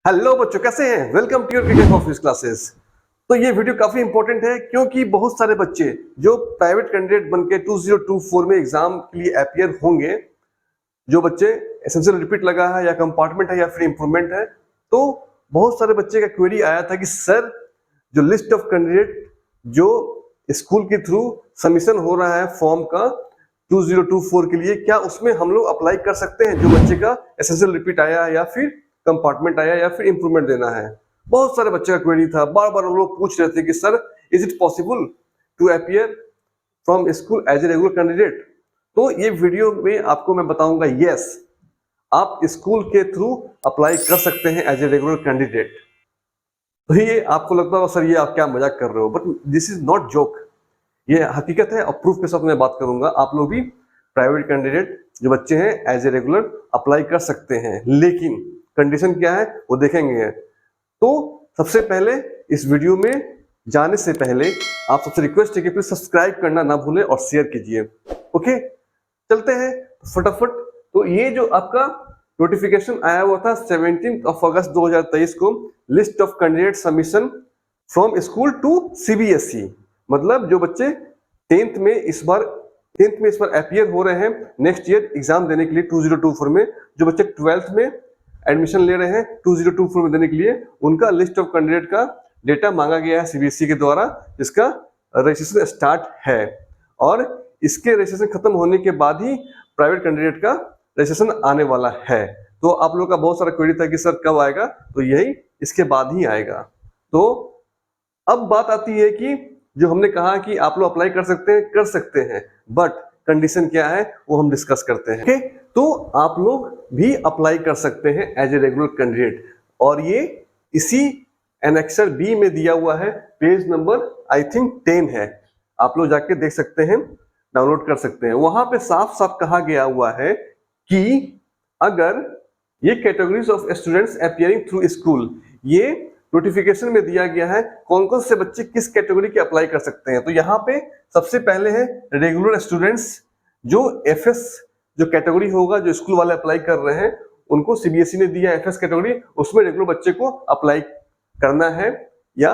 Hello बच्चों, कैसे हैं? Welcome to your cricket office classes. तो ये वीडियो काफी इंपॉर्टेंट है क्योंकि बहुत सारे बच्चे जो प्राइवेट कैंडिडेट बनके 2024 में एग्जाम के लिए अपियर होंगे, जो बच्चे एसेंशियल रिपीट लगा है या कंपार्टमेंट है या फिर इंप्रूवमेंट है, तो बहुत सारे बच्चे का क्वेरी आया था कि सर, जो लिस्ट ऑफ कैंडिडेट जो स्कूल के थ्रू सबमिशन हो रहा है फॉर्म का 2024 के लिए, क्या उसमें हम लोग अप्लाई कर सकते हैं? जो बच्चे का एसेंशियल रिपीट आया या फिर कंपार्टमेंट आया या फिर इंप्रूवमेंट देना है। बहुत सारे बच्चे का क्वेरी था, बार बार हम लोग पूछ रहे थे कि sir, is it possible to appear from school as a regular candidate? तो ये वीडियो में आपको मैं बताऊंगा, यस, आप स्कूल के थ्रू अप्लाई कर सकते हैं एज ए रेगुलर कैंडिडेट। तो ये आपको लगता होगा सर, ये आप क्या मजाक कर रहे हो, but this is not joke, ये हकीकत है और प्रूफ के साथ मैं बात करूंगा। आप लोग भी प्राइवेट कैंडिडेट जो बच्चे हैं एज ए रेगुलर अप्लाई कर सकते हैं, लेकिन कंडीशन क्या है वो देखेंगे। तो सबसे पहले इस वीडियो में जाने से पहले आप सबसे रिक्वेस्ट है कि प्लीज सब्सक्राइब करना ना भूलें और शेयर कीजिए। ओके, चलते हैं फटाफट। तो ये जो आपका नोटिफिकेशन आया हुआ था 17 अगस्त 2023 को, list of candidate submission from school to CBSE, मतलब जो बच्चे 10th में इस बार अपियर हो रहे हैं नेक्स्ट ईयर एग्जाम देने के लिए 2024 में, जो बच्चे 12th में एडमिशन ले रहे हैं 2024 में देने के लिए, उनका लिस्ट ऑफ कैंडिडेट का डेटा मांगा गया है सीबीएसई के द्वारा, जिसका रजिस्ट्रेशन स्टार्ट है। और इसके रजिस्ट्रेशन खत्म होने के बाद ही प्राइवेट कैंडिडेट का रजिस्ट्रेशन आने वाला है। तो आप लोगों का बहुत सारा क्वेरी था कि सर कब आएगा, तो यही इसके बाद ही आएगा। तो अब बात आती है कि जो हमने कहा कि आप लोग अप्लाई कर सकते हैं, बट कंडीशन क्या है वो हम डिस्कस करते हैं। okay? तो आप लोग भी अप्लाई कर सकते हैं एज ए रेगुलर कैंडिडेट, और ये इसी एनेक्सर बी में दिया हुआ है, पेज नंबर आई थिंक 10 है, आप लोग जाके देख सकते हैं, डाउनलोड कर सकते हैं। वहां पे साफ साफ कहा गया हुआ है कि अगर ये categories of students appearing through school, ये नोटिफिकेशन में दिया गया है कौन कौन से बच्चे किस कैटेगरी के अप्लाई कर सकते हैं। तो यहाँ पे सबसे पहले है रेगुलर स्टूडेंट्स, जो एफएस जो कैटेगरी होगा, जो स्कूल वाले अप्लाई कर रहे हैं उनको सीबीएसई ने दिया एफएस कैटेगरी, उसमें रेगुलर बच्चे को अप्लाई करना है या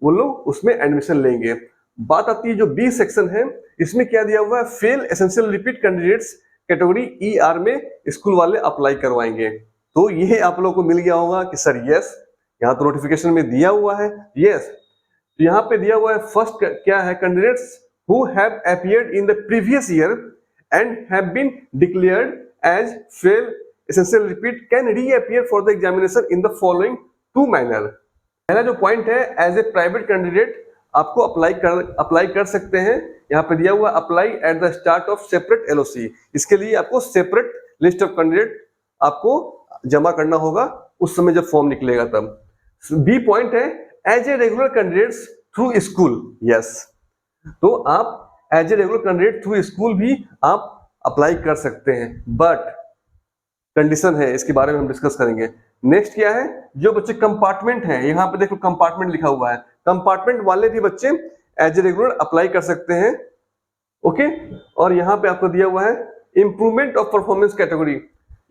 वो लोग उसमें एडमिशन लेंगे। बात आती है जो बी सेक्शन है, इसमें क्या दिया हुआ है, fail essential repeat candidates category ER में स्कूल वाले अप्लाई करवाएंगे। तो ये आप लोगों को मिल गया होगा कि सर यस, यहाँ तो नोटिफिकेशन में दिया हुआ है यस। तो यहाँ पे दिया हुआ है फर्स्ट क्या है, candidates who have appeared in the previous year and have been declared as fail essential repeat can reappear for the examination in the following two manner. पहला जो पॉइंट है, एज ए प्राइवेट कैंडिडेट आपको apply कर सकते हैं। यहाँ पे दिया हुआ apply at the start of separate LOC, इसके लिए आपको सेपरेट लिस्ट ऑफ कैंडिडेट आपको जमा करना होगा उस समय जब फॉर्म निकलेगा तब। बी पॉइंट है, as a regular candidates through school, yes, तो आप as a regular candidate through school भी आप अप्लाई कर सकते हैं, बट कंडीशन है, इसके बारे में हम डिस्कस करेंगे। नेक्स्ट क्या है, जो बच्चे कंपार्टमेंट हैं, यहाँ पे देखो कंपार्टमेंट लिखा हुआ है, कंपार्टमेंट वाले भी बच्चे एज ए रेगुलर अप्लाई कर सकते हैं। ओके, और यहाँ पे आपको दिया हुआ है इंप्रूवमेंट ऑफ परफॉर्मेंस कैटेगरी,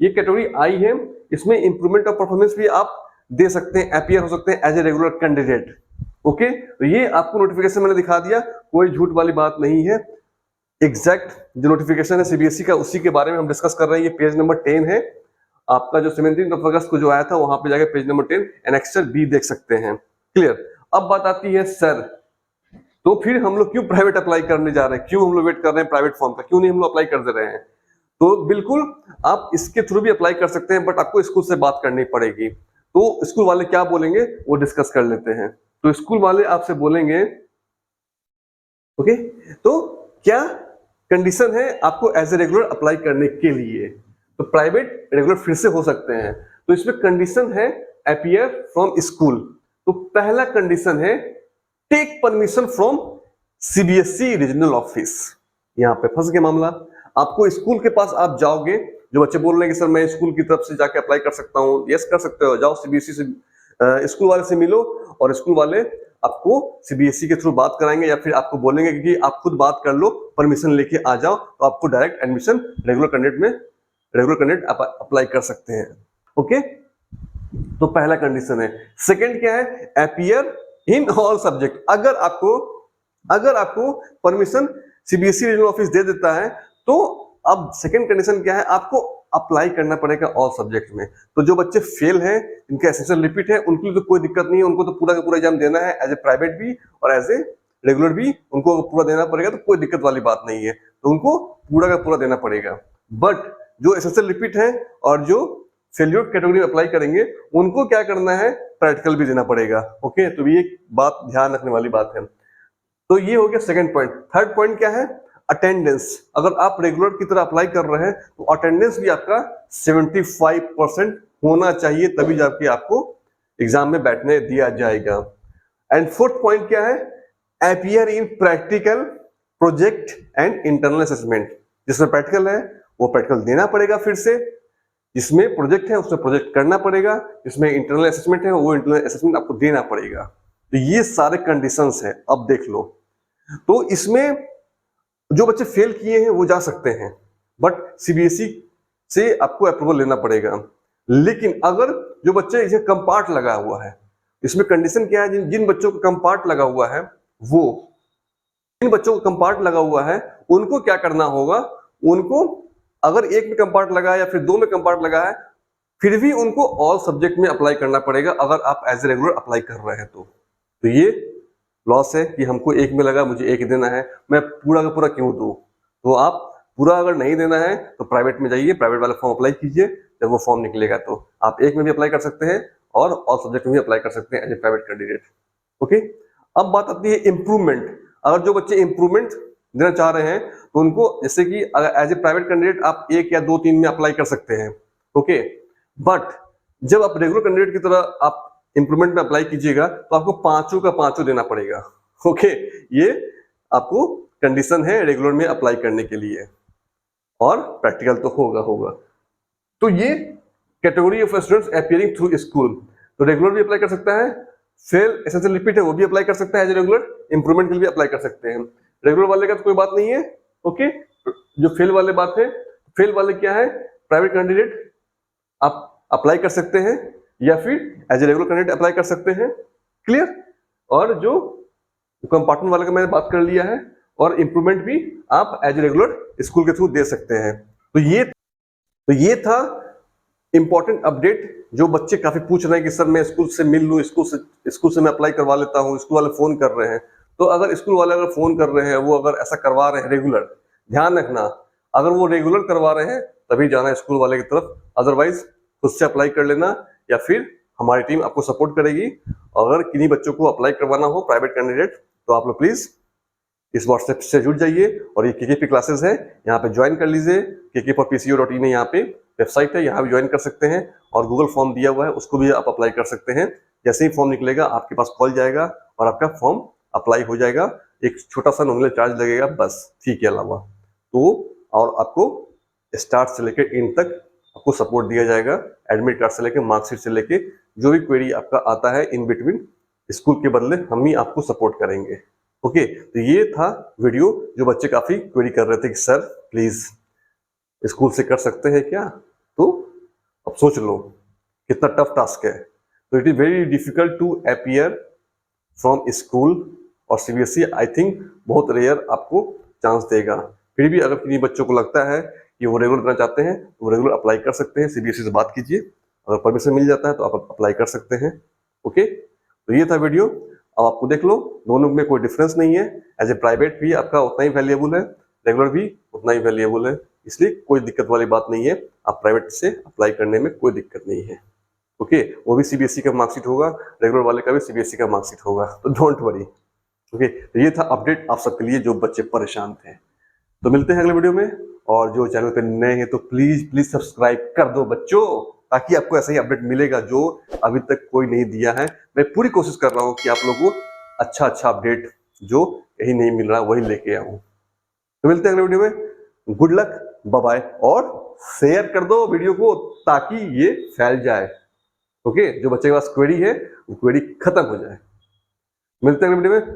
ये कैटेगरी आई है, इसमें इंप्रूवमेंट ऑफ परफॉर्मेंस भी आप दे सकते हैं, अपियर हो सकते हैं as a regular candidate. Okay, तो ये आपको नोटिफिकेशन मैंने दिखा दिया, कोई झूठ वाली बात नहीं है, एग्जैक्ट जो नोटिफिकेशन है सीबीएसई का उसी के बारे में हम डिस्कस कर रहे हैं। ये पेज नंबर 10 है आपका, जो 17 अगस्त को जो आया था, वहां पे जाके पेज नंबर 10 एनेक्सर बी देख सकते हैं। क्लियर। अब बात आती है सर, तो फिर हम लोग क्यों प्राइवेट अप्लाई करने जा रहे हैं, क्यों हम लोग वेट कर रहे हैं प्राइवेट फॉर्म का, क्यों नहीं हम लोग अप्लाई कर दे रहे हैं? तो बिल्कुल आप इसके थ्रू भी अप्लाई कर सकते हैं, बट आपको स्कूल से बात करनी पड़ेगी। तो स्कूल वाले क्या बोलेंगे वो डिस्कस कर लेते हैं। तो स्कूल वाले आपसे बोलेंगे, ओके, तो क्या कंडीशन है आपको एज ए रेगुलर अप्लाई करने के लिए? तो प्राइवेट रेगुलर फिर से हो सकते हैं, तो इसमें कंडीशन है अपीयर फ्रॉम स्कूल। तो पहला कंडीशन है take permission from CBSE regional office. यहाँ पे फंस गया मामला, आपको स्कूल के पास आप जाओगे, जो बच्चे बोल रहे हैं कि सर मैं स्कूल की तरफ से जाके अप्लाई कर सकता हूँ, यस कर सकते हो, जाओ सीबीएसई से स्कूल वाले से मिलो, और स्कूल वाले आपको सीबीएसई के थ्रू बात कराएंगे या फिर आपको बोलेंगे कि आप खुद बात कर लो, परमिशन लेके आ जाओ, तो आपको direct admission regular candidate apply कर सकते हैं। ओके, तो पहला कंडीशन है। सेकंड क्या है? Appear in all subject. अगर आपको परमिशन सीबीएसई रीजनल ऑफिस दे देता है तो अब सेकंड कंडीशन क्या है? आपको अप्लाई करना पड़ेगा ऑल सब्जेक्ट में। तो जो बच्चे फेल हैं, इनका एसेशन रिपीट है, उनके लिए तो कोई दिक्कत नहीं है, उनको तो पूरा का पूरा एग्जाम देना है, एज ए प्राइवेट भी और एज ए रेगुलर भी उनको पूरा देना पड़ेगा, तो कोई दिक्कत वाली बात नहीं है, तो उनको पूरा का पूरा देना पड़ेगा। बट जो एसेशन रिपीट है और जो फेल्योर कैटेगरी में अप्लाई करेंगे उनको क्या करना है? प्रैक्टिकल भी देना पड़ेगा। ओके, तो ये एक बात ध्यान रखने वाली बात है। तो ये हो गया सेकंड पॉइंट। थर्ड पॉइंट क्या है? अटेंडेंस। अगर आप रेगुलर की तरह अप्लाई कर रहे हैं तो अटेंडेंस भी आपका 75% होना चाहिए, तभी जाके आपको एग्जाम में बैठने दिया जाएगा। एंड फोर्थ पॉइंट क्या है? Appear in practical, project and internal assessment. जिसमें प्रैक्टिकल है वो प्रैक्टिकल देना पड़ेगा फिर से, जिसमें प्रोजेक्ट है उसमें प्रोजेक्ट करना पड़ेगा, जिसमें इंटरनल असेसमेंट है वो इंटरनल असेसमेंट आपको देना पड़ेगा। तो ये सारे कंडीशंस हैं। अब देख लो, तो इसमें जो बच्चे फेल किए हैं वो जा सकते हैं, बट सीबीएसई से आपको अप्रूवल लेना पड़ेगा। लेकिन अगर जो बच्चे इसे कम पार्ट लगा हुआ है, इसमें कंडीशन क्या है? जिन बच्चों को कम पार्ट लगा हुआ है वो जिन बच्चों को कम पार्ट लगा हुआ है उनको क्या करना होगा? उनको अगर एक में कम पार्ट लगा है या फिर दो में कम पार्ट लगा है, फिर भी उनको ऑल सब्जेक्ट में अप्लाई करना पड़ेगा अगर आप एज ए रेगुलर अप्लाई कर रहे हैं तो ये लॉस है कि हमको एक में लगा, मुझे एक देना है, मैं पूरा का पूरा क्यों दूं? तो आप पूरा अगर नहीं देना है तो प्राइवेट में जाइए, प्राइवेट वाला फॉर्म अप्लाई कीजिए। जब वो फॉर्म निकलेगा तो आप एक में भी अप्लाई कर सकते हैं और ऑल सब्जेक्ट में भी अप्लाई कर सकते हैं as a private candidate. Okay, अब बात आती है इम्प्रूवमेंट। अगर जो बच्चे इम्प्रूवमेंट देना चाह रहे हैं तो उनको, जैसे कि एज ए प्राइवेट कैंडिडेट आप 1 या 2 3 में अप्लाई कर सकते हैं। ओके, बट जब आप रेगुलर कैंडिडेट की तरह आप इंप्रूवमेंट में अप्लाई कीजिएगा तो आपको 5 का 5 देना पड़ेगा। ओके, ये आपको कंडीशन है रेगुलर में अप्लाई करने के लिए, और प्रैक्टिकल तो होगा। तो ये category of students appearing through school. तो रेगुलर भी अप्लाई कर सकता है, फेल एसेंशियल रिपीट है वो भी अप्लाई कर सकता है एज ए रेगुलर, इंप्रूवमेंट के लिए भी अप्लाई कर सकते हैं। रेगुलर वाले का तो कोई बात नहीं है। ओके, जो फेल वाले बात है, फेल वाले क्या है? प्राइवेट कैंडिडेट आप अप्लाई कर सकते हैं या फिर as a regular candidate apply कर सकते हैं। क्लियर? और जो कंपार्टमेंट वाले का मैंने बात कर लिया है, और इंप्रूवमेंट भी आप एज ए रेगुलर स्कूल के थ्रू दे सकते हैं। तो ये था इंपॉर्टेंट अपडेट। जो बच्चे काफी पूछ रहे हैं कि सर मैं स्कूल से मिल लूं, स्कूल से मैं अप्लाई करवा लेता हूं, स्कूल वाले फोन कर रहे हैं। तो अगर स्कूल वाले अगर फोन कर रहे हैं, वो अगर ऐसा करवा रहे हैं रेगुलर, ध्यान रखना, अगर वो रेगुलर करवा रहे हैं तभी जाना स्कूल वाले की तरफ, अदरवाइज खुद से अप्लाई कर लेना या फिर हमारी टीम आपको सपोर्ट करेगी। अगर किन्हीं बच्चों को अप्लाई करवाना हो प्राइवेट कैंडिडेट तो आप लोग प्लीज इस व्हाट्सएप से जुड़ जाइए, और ये केकेपी क्लासेस है, यहाँ पे ज्वाइन कर लीजिए। kkforpco.in है, यहाँ पे वेबसाइट है, यहाँ भी ज्वाइन कर सकते हैं, और गूगल फॉर्म दिया हुआ है उसको भी आप अप्लाई कर सकते हैं। जैसे ही फॉर्म निकलेगा आपके पास कॉल जाएगा और आपका फॉर्म अप्लाई हो जाएगा। एक छोटा सा नॉमिनल चार्ज लगेगा बस, फी के अलावा। तो और आपको स्टार्ट से लेकर एंड तक आपको सपोर्ट दिया जाएगा, एडमिट कार्ड से लेकर मार्कशीट से लेकर जो भी क्वेरी आपका आता है इन बिटवीन, स्कूल के बदले हम ही आपको सपोर्ट करेंगे। ओके, तो ये था वीडियो। जो बच्चे काफी क्वेरी कर रहे थे कि सर प्लीज स्कूल से कर सकते हैं क्या, तो अब सोच लो कितना टफ टास्क है। तो it is very difficult to appear from school, और सीबीएसई आई थिंक बहुत रेयर आपको चांस देगा। फिर भी अगर किन्हीं बच्चों को लगता है कि वो रेगुलर करना चाहते हैं तो वो रेगुलर अप्लाई कर सकते हैं, सीबीएसई से बात कीजिए, अगर परमिशन मिल जाता है तो आप अप्लाई कर सकते हैं। ओके, तो ये था वीडियो। अब आपको देख लो, दोनों में कोई डिफरेंस नहीं है। एज ए प्राइवेट भी आपका उतना ही वैल्यूएबल है, रेगुलर भी उतना ही वैल्यूएबल है, इसलिए कोई दिक्कत वाली बात नहीं है। आप प्राइवेट से अप्लाई करने में कोई दिक्कत नहीं है। ओके, वो भी सीबीएसई का मार्कशीट होगा, रेगुलर वाले का भी सीबीएसई का मार्कशीट होगा, तो डोंट वरी। ओके, तो ये था अपडेट आप सबके लिए जो बच्चे परेशान थे। तो मिलते हैं अगले वीडियो में, और जो चैनल पे नए हैं तो प्लीज सब्सक्राइब कर दो बच्चों, ताकि आपको ऐसा ही अपडेट मिलेगा जो अभी तक कोई नहीं दिया है। मैं पूरी कोशिश कर रहा हूँ कि आप लोगों को अच्छा अपडेट जो कहीं नहीं मिल रहा वही लेके आऊं। तो मिलते हैं अगले वीडियो में। गुड लक, बाय बाय, और शेयर कर दो वीडियो को ताकि ये फैल जाए। ओके, जो बच्चे के पास क्वेरी है वो क्वेरी खत्म हो जाए। मिलते हैं अगले वीडियो में।